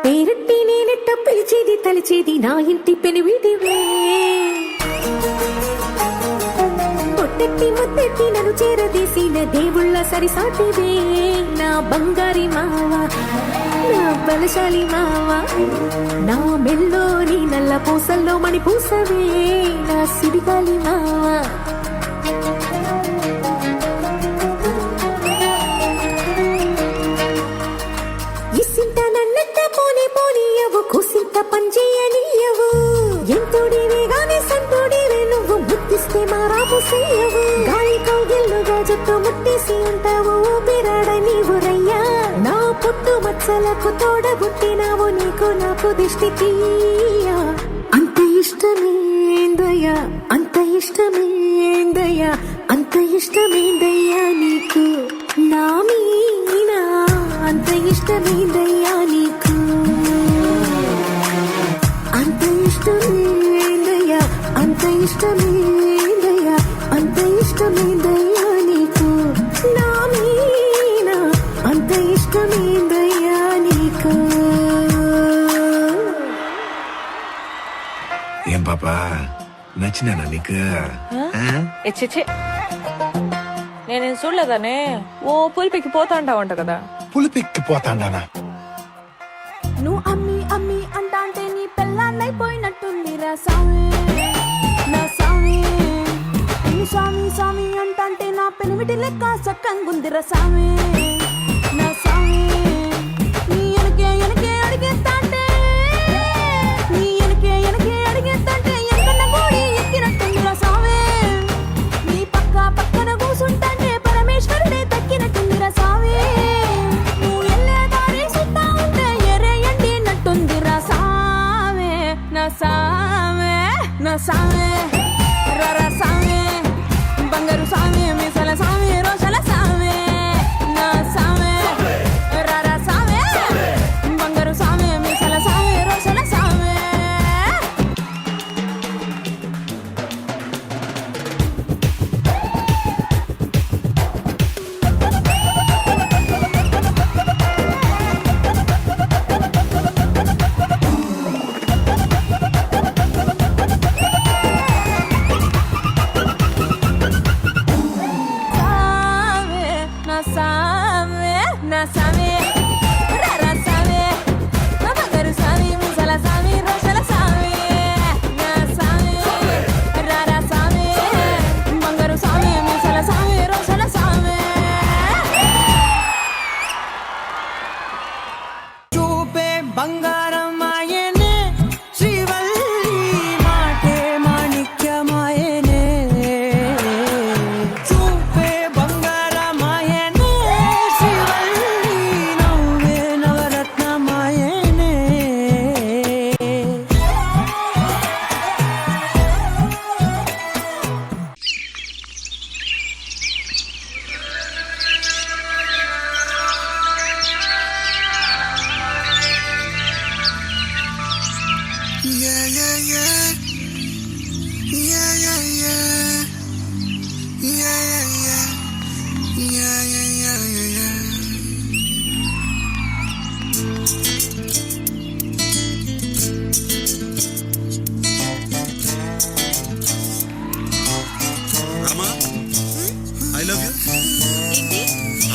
పేరట్టి నేనెట్ట పిలిచేది తలిచేది నా ఇంటి పెనివిటివే పొట్టెట్టి ముద్దెట్టి నన్ను చేరదీసిన దేవుళ్ళ సరిసాటివే నా బంగారి మావా నా బలశాలి మావా నా మెల్లోని నల్ల పూసల్లో మణి పూసవే నా సిరిగాలి మావా కుసింత పంచేయనియవు ఎంతోడివే గాని సంతోడివే నువ్వు ముద్దిస్తే మారాపు సేయవు గాలి కౌగిల్లుగా జుట్టు ముట్టేసి ఉంటావు ఊపిరాడ నీవు రయ్యా నా పుట్టు మచ్చలకు తోడబుట్టినావు నీకు నాకు దిష్టి తీయా అంత ఇష్టమేందయ్యా అంత ఇష్టమేందయ్యా అంత ఇష్టమేందయ్యా నీకు నా మీనా అంత ఇష్టమేందయ్యా నీకు అంత ఇష్టమేందయ్యా అంత ఇష్టమేందయ్యా అంత ఇష్టమేందయ్యా నీకు నా మీనా అంత ఇష్టమేందయ్యా నీకు. ఏం పాపా నచ్చినానా నీకు? నేనేం చూడలేదానే ఓ పులిపికి పోతా అంటావంట కదా. పులిపెక్కి పోతాండానా? నువ్వు అమ్మి అమ్మి అంటాంటే నీ పెళ్ళాన్నైపోయినట్టుంది రా సామి నా సామి నీ సామి సామి అంటాంటే నా పెనిమిటి లెక్క సక్కంగుంది రా సామి నా సామి నీ ఎనకే ఎనకే అడిగేస్తాంటే నీ ఎనకే ఎనకే అడిగేస్తాంటే ఎక్కన్న గోడి ఎక్కినట్టుంది రా సామి నీ పక్క పక్కన కూసుంటాంటే పరమేశ్వరుడే తక్కినట్టుంది రా సామి నా సామే రరా సామే బంగారు సామే మిసల సామే రోషల సామే నా సామే రరా సామే బంగారు సామే మిసల సామే రోషల సామే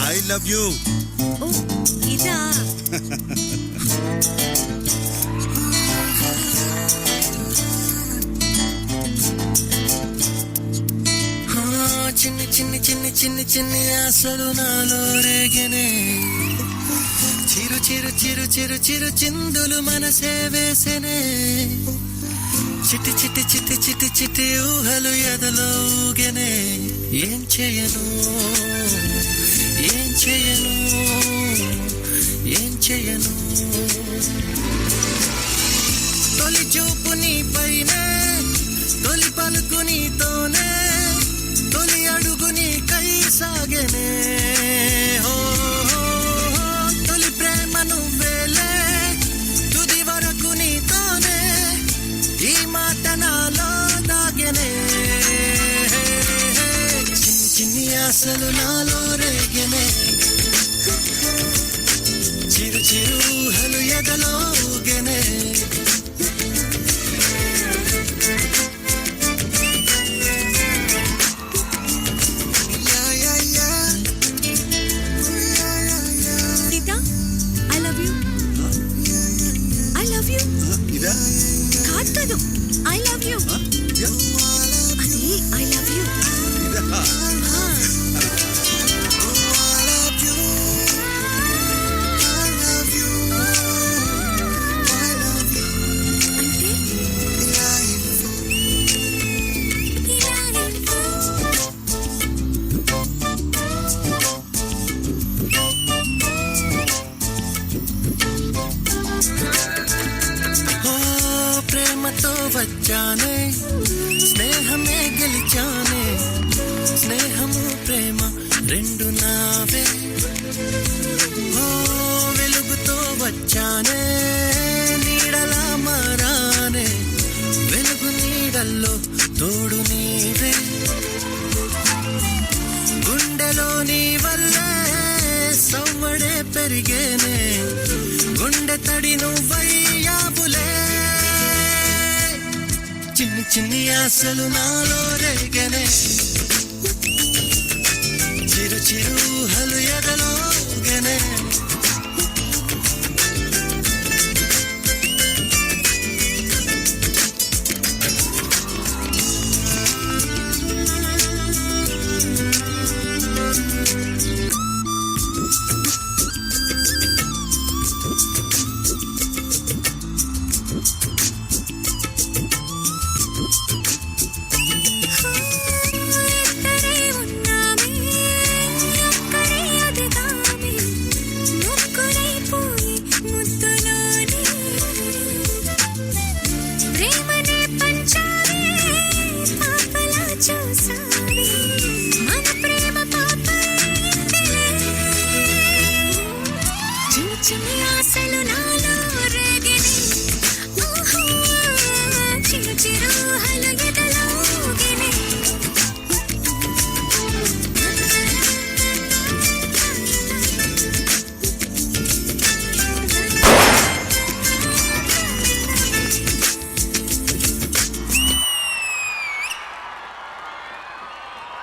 I love you. ఇదా చిన్ని చిన్ని చిన్ని చిన్ని చిన్ని ఆశలు నాలో రేగనే చిరు చిరు చిరు చిరు చిరు చిందులు మనసే వేసెనే చిటి చిటి చిటి చిటి చిటి ఊహలు ఎదలో ఊగెనే ఏం చేయను ఏం చేయను ఏం చేయను తొలి చూపు నీ పైనే తొలి పలుకు నీతోనే తొలి అడుగు నీ కై సాగెనే హో హో, హో. తొలి ప్రేమ నువ్వేలే తుది వరకు నీతోనే ఈ మాట నాలో దాగెనే చిన్ని చిన్ని ఆశలు నాలో రేగెనే చిరు చిరు ఊహలు ఎదలో ఊగెనే Sita I love you I love you ఇదా కాదు కాదు ఐ లవ్ యూ అది ఐ లవ్ యూ అంటే ఓ ప్రేమతో వచ్చానే స్నేహమే గెలిచానే స్నేహము ప్రేమ రెండు నావే ఓ వెలుగుతో వచ్చానే నీడలా మారానే వెలుగు నీడల్లో తోడు నీవే గుండెలో నీ వల్లే సవ్వడే పెరిగేనే గుండె తడి నువ్వయ్యావులే చిన్ని చిన్ని ఆశలు నాలో రేగనే చిరు చిరు